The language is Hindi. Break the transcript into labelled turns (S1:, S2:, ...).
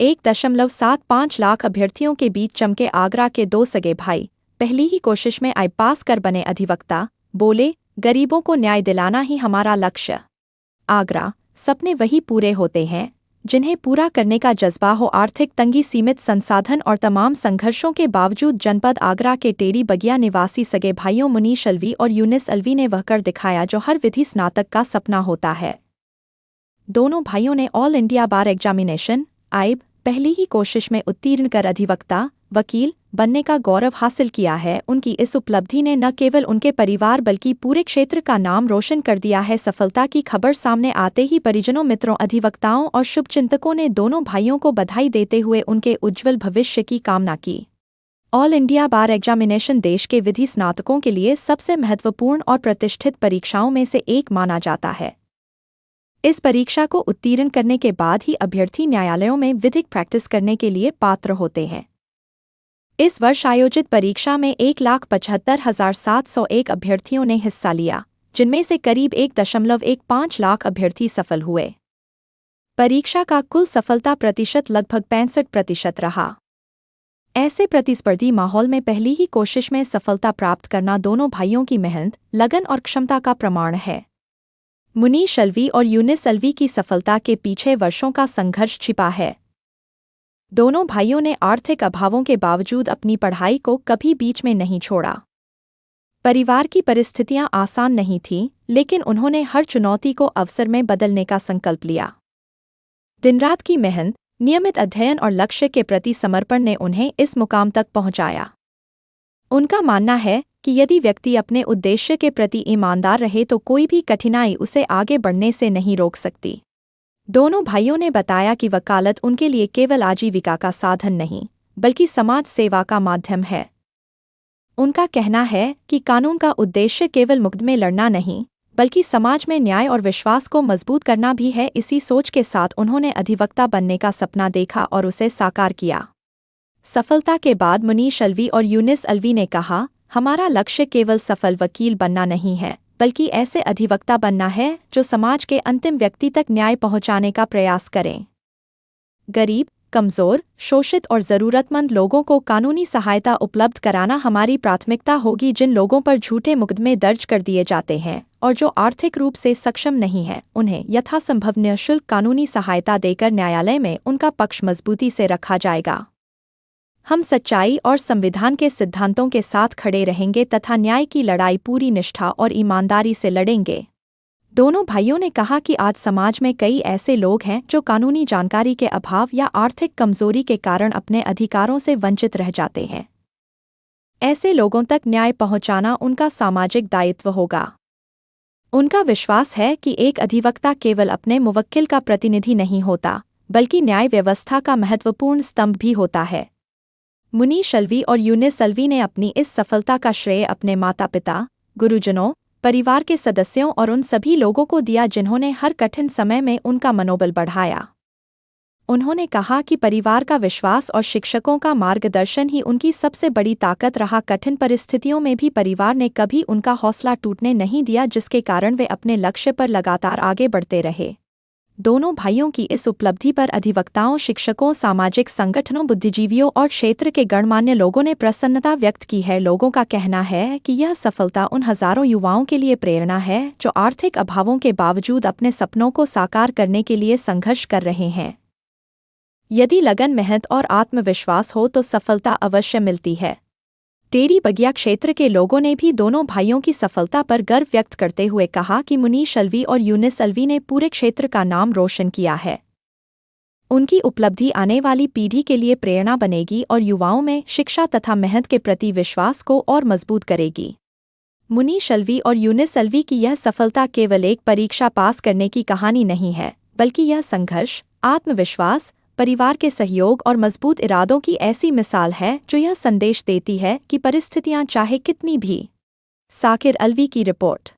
S1: 1.75 लाख अभ्यर्थियों के बीच चमके आगरा के दो सगे भाई। पहली ही कोशिश में आई पास कर बने अधिवक्ता, बोले गरीबों को न्याय दिलाना ही हमारा लक्ष्य। आगरा, सपने वही पूरे होते हैं जिन्हें पूरा करने का जज्बा हो। आर्थिक तंगी, सीमित संसाधन और तमाम संघर्षों के बावजूद जनपद आगरा के टेढ़ी बगिया निवासी सगे भाइयों मुनीश अलवी और यूनिस अलवी ने वह कर दिखाया जो हर विधि स्नातक का सपना होता है। दोनों भाइयों ने ऑल इंडिया बार एग्जामिनेशन (आईब) पहली ही कोशिश में उत्तीर्ण कर अधिवक्ता, वकील बनने का गौरव हासिल किया है। उनकी इस उपलब्धि ने न केवल उनके परिवार बल्कि पूरे क्षेत्र का नाम रोशन कर दिया है। सफलता की खबर सामने आते ही परिजनों, मित्रों, अधिवक्ताओं और शुभचिंतकों ने दोनों भाइयों को बधाई देते हुए उनके उज्ज्वल भविष्य की कामना की। ऑल इंडिया बार एग्जामिनेशन देश के विधि स्नातकों के लिए सबसे महत्वपूर्ण और प्रतिष्ठित परीक्षाओं में से एक माना जाता है। इस परीक्षा को उत्तीर्ण करने के बाद ही अभ्यर्थी न्यायालयों में विधिक प्रैक्टिस करने के लिए पात्र होते हैं। इस वर्ष आयोजित परीक्षा में 1,75,701 अभ्यर्थियों ने हिस्सा लिया, जिनमें से करीब 1.15 लाख अभ्यर्थी सफल हुए। परीक्षा का कुल सफलता प्रतिशत लगभग 65% रहा। ऐसे प्रतिस्पर्धी माहौल में पहली ही कोशिश में सफलता प्राप्त करना दोनों भाइयों की मेहनत, लगन और क्षमता का प्रमाण है। मुनीश अलवी और यूनिस अलवी की सफलता के पीछे वर्षों का संघर्ष छिपा है। दोनों भाइयों ने आर्थिक अभावों के बावजूद अपनी पढ़ाई को कभी बीच में नहीं छोड़ा। परिवार की परिस्थितियां आसान नहीं थीं, लेकिन उन्होंने हर चुनौती को अवसर में बदलने का संकल्प लिया। दिन-रात की मेहनत, नियमित अध्ययन और लक्ष्य के प्रति समर्पण ने उन्हें इस मुकाम तक पहुंचाया। उनका मानना है कि यदि व्यक्ति अपने उद्देश्य के प्रति ईमानदार रहे तो कोई भी कठिनाई उसे आगे बढ़ने से नहीं रोक सकती। दोनों भाइयों ने बताया कि वकालत उनके लिए केवल आजीविका का साधन नहीं, बल्कि समाज सेवा का माध्यम है। उनका कहना है कि कानून का उद्देश्य केवल मुकदमे लड़ना नहीं, बल्कि समाज में न्याय और विश्वास को मजबूत करना भी है। इसी सोच के साथ उन्होंने अधिवक्ता बनने का सपना देखा और उसे साकार किया। सफलता के बाद मुनीश अलवी और यूनिस अलवी ने कहा, हमारा लक्ष्य केवल सफल वकील बनना नहीं है, बल्कि ऐसे अधिवक्ता बनना है जो समाज के अंतिम व्यक्ति तक न्याय पहुंचाने का प्रयास करें। गरीब, कमजोर, शोषित और जरूरतमंद लोगों को कानूनी सहायता उपलब्ध कराना हमारी प्राथमिकता होगी। जिन लोगों पर झूठे मुकदमे दर्ज कर दिए जाते हैं और जो आर्थिक रूप से सक्षम नहीं हैं, उन्हें यथासंभव निःशुल्क कानूनी सहायता देकर न्यायालय में उनका पक्ष मजबूती से रखा जाएगा। हम सच्चाई और संविधान के सिद्धांतों के साथ खड़े रहेंगे तथा न्याय की लड़ाई पूरी निष्ठा और ईमानदारी से लड़ेंगे। दोनों भाइयों ने कहा कि आज समाज में कई ऐसे लोग हैं जो कानूनी जानकारी के अभाव या आर्थिक कमजोरी के कारण अपने अधिकारों से वंचित रह जाते हैं। ऐसे लोगों तक न्याय पहुंचाना उनका सामाजिक दायित्व होगा। उनका विश्वास है कि एक अधिवक्ता केवल अपने मुवक्किल का प्रतिनिधि नहीं होता, बल्कि न्याय व्यवस्था का महत्वपूर्ण स्तंभ भी होता है। मुनीश अलवी और यूनिस अलवी ने अपनी इस सफलता का श्रेय अपने माता-पिता, गुरुजनों, परिवार के सदस्यों और उन सभी लोगों को दिया जिन्होंने हर कठिन समय में उनका मनोबल बढ़ाया। उन्होंने कहा कि परिवार का विश्वास और शिक्षकों का मार्गदर्शन ही उनकी सबसे बड़ी ताकत रहा। कठिन परिस्थितियों में भी परिवार ने कभी उनका हौसला टूटने नहीं दिया, जिसके कारण वे अपने लक्ष्य पर लगातार आगे बढ़ते रहे। दोनों भाइयों की इस उपलब्धि पर अधिवक्ताओं, शिक्षकों, सामाजिक संगठनों, बुद्धिजीवियों और क्षेत्र के गणमान्य लोगों ने प्रसन्नता व्यक्त की है। लोगों का कहना है कि यह सफलता उन हजारों युवाओं के लिए प्रेरणा है जो आर्थिक अभावों के बावजूद अपने सपनों को साकार करने के लिए संघर्ष कर रहे हैं। यदि लगन, मेहनत और आत्मविश्वास हो तो सफलता अवश्य मिलती है। टेढ़ी बगिया क्षेत्र के लोगों ने भी दोनों भाइयों की सफलता पर गर्व व्यक्त करते हुए कहा कि मुनीश अलवी और यूनिस अलवी ने पूरे क्षेत्र का नाम रोशन किया है। उनकी उपलब्धि आने वाली पीढ़ी के लिए प्रेरणा बनेगी और युवाओं में शिक्षा तथा मेहनत के प्रति विश्वास को और मजबूत करेगी। मुनीश अलवी और यूनिस अलवी की यह सफलता केवल एक परीक्षा पास करने की कहानी नहीं है, बल्कि यह संघर्ष, आत्मविश्वास, परिवार के सहयोग और मजबूत इरादों की ऐसी मिसाल है जो यह संदेश देती है कि परिस्थितियां चाहे कितनी भी। साकिर अलवी की रिपोर्ट।